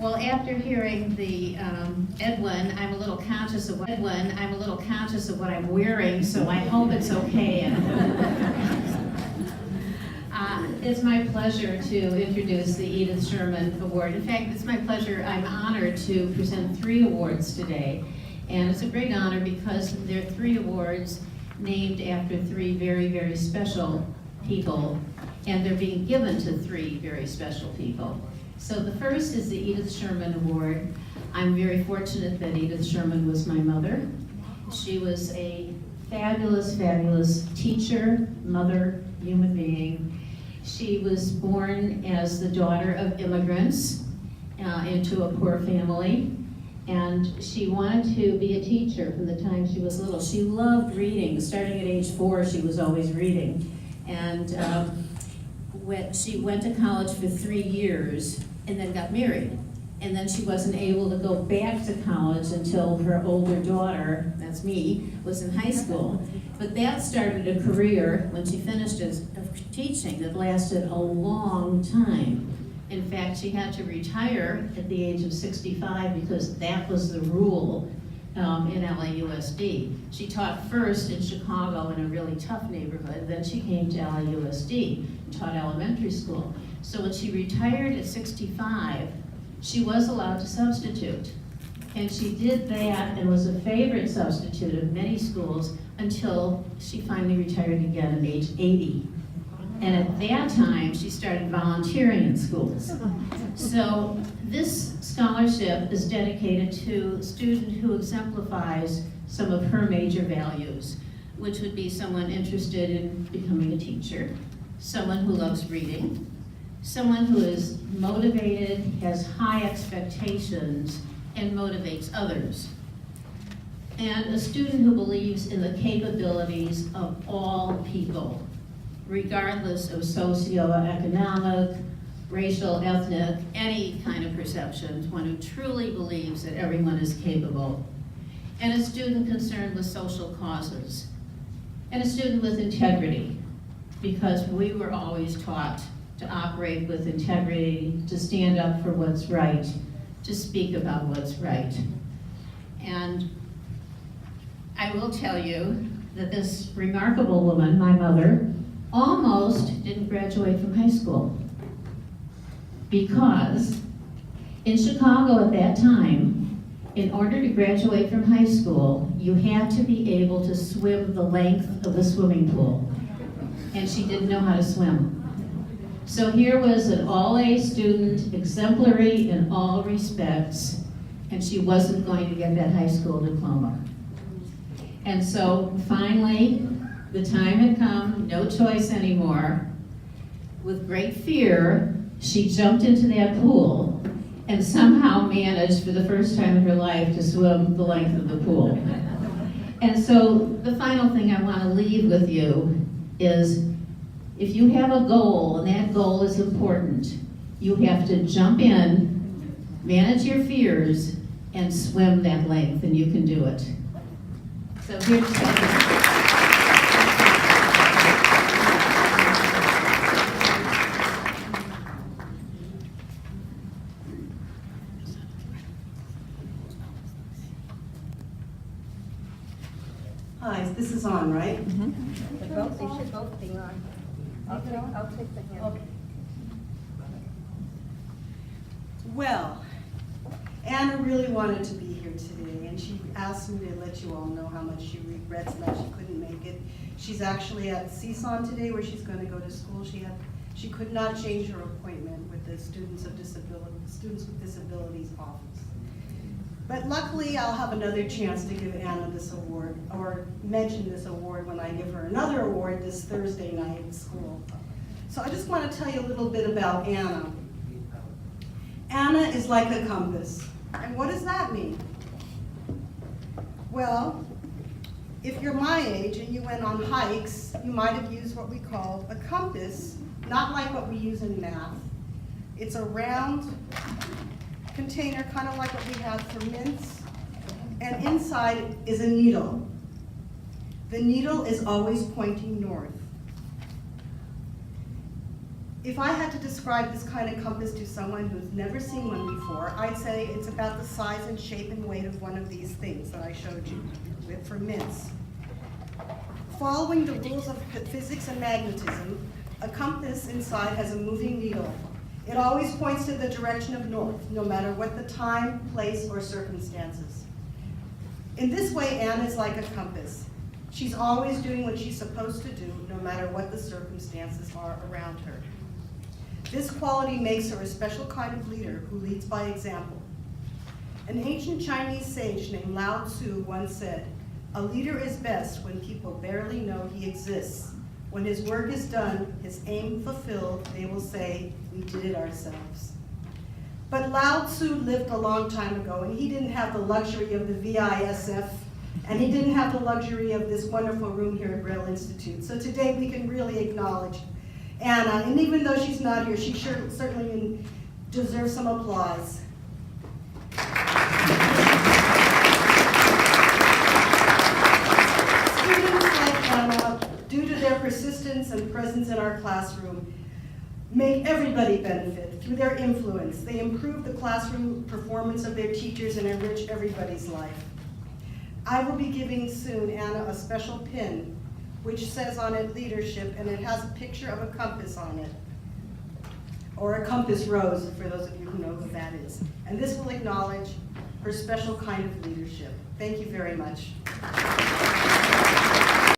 Well, after hearing the Edwin, I'm a little conscious of what I'm wearing, so I hope it's okay. It's my pleasure to introduce the Edith Sherman Award. In fact, it's my pleasure, I'm honored to present 3 awards today. And it's a great honor because they're 3 awards named after 3 very, very special people, and they're being given to 3 very special people. So the first is the Edith Sherman Award. I'm very fortunate that Edith Sherman was my mother. She was a fabulous, fabulous teacher, mother, human being. She was born as the daughter of immigrants into a poor family, and she wanted to be a teacher from the time she was little. She loved reading. Starting at age 4, she was always reading. And she went to college for 3 years and then got married. And then she wasn't able to go back to college until her older daughter, that's me, was in high school. But that started a career when she finished of teaching that lasted a long time. In fact, she had to retire at the age of 65 because that was the rule in LAUSD. She taught first in Chicago in a really tough neighborhood, then she came to LAUSD and taught elementary school. So when she retired at 65, she was allowed to substitute. And she did that and was a favorite substitute of many schools until she finally retired again at age 80. And at that time, she started volunteering in schools. So this scholarship is dedicated to a student who exemplifies some of her major values, which would be someone interested in becoming a teacher, someone who loves reading, someone who is motivated, has high expectations, and motivates others, and a student who believes in the capabilities of all people, regardless of socioeconomic, racial, ethnic, any kind of perceptions, one who truly believes that everyone is capable, and a student concerned with social causes, and a student with integrity, because we were always taught to operate with integrity, to stand up for what's right, to speak about what's right. And I will tell you that this remarkable woman, my mother, almost didn't graduate from high school because in Chicago at that time, in order to graduate from high school, you had to be able to swim the length of the swimming pool. And she didn't know how to swim. So here was an all-A student, exemplary in all respects, and she wasn't going to get that high school diploma. And so finally, the time had come, no choice anymore. With great fear, she jumped into that pool and somehow managed for the first time in her life to swim the length of the pool. And so the final thing I want to leave with you is, if you have a goal and that goal is important, you have to jump in, manage your fears, and swim that length, and you can do it. So here's Hi, this is on, right? They should both be on. I'll take the hand. Okay. Well, Anna really wanted to be here today, and she asked me to let you all know how much she regrets that she couldn't make it. She's actually at CSUN today, where she's going to go to school. She could not change her appointment with the Students with Disabilities office. But luckily, I'll have another chance to give Anna this award, or mention this award when I give her another award this Thursday night at school. So I just want to tell you a little bit about Anna. Anna is like a compass. And what does that mean? Well, if you're my age and you went on hikes, you might have used what we call a compass, not like what we use in math. It's a round container, kind of like what we have for mints, and inside is a needle. The needle is always pointing north. If I had to describe this kind of compass to someone who's never seen one before, I'd say it's about the size and shape and weight of one of these things that I showed you with for mints. Following the rules of physics and magnetism, a compass inside has a moving needle. It always points to the direction of north, no matter what the time, place, or circumstances. In this way, Anna is like a compass. She's always doing what she's supposed to do, no matter what the circumstances are around her. This quality makes her a special kind of leader who leads by example. An ancient Chinese sage named Lao Tzu once said, "A leader is best when people barely know he exists. When his work is done, his aim fulfilled, they will say, 'We did it ourselves.'" But Lao Tzu lived a long time ago, and he didn't have the luxury of the VISF, and he didn't have the luxury of this wonderful room here at Braille Institute. So today we can really acknowledge Anna, and even though she's not here, she certainly deserves some applause. Students like Anna, due to their persistence and presence in our classroom, make everybody benefit through their influence. They improve the classroom performance of their teachers and enrich everybody's life. I will be giving soon Anna a special pin which says on it leadership, and it has a picture of a compass on it, or a compass rose, for those of you who know who that is. And this will acknowledge her special kind of leadership. Thank you very much.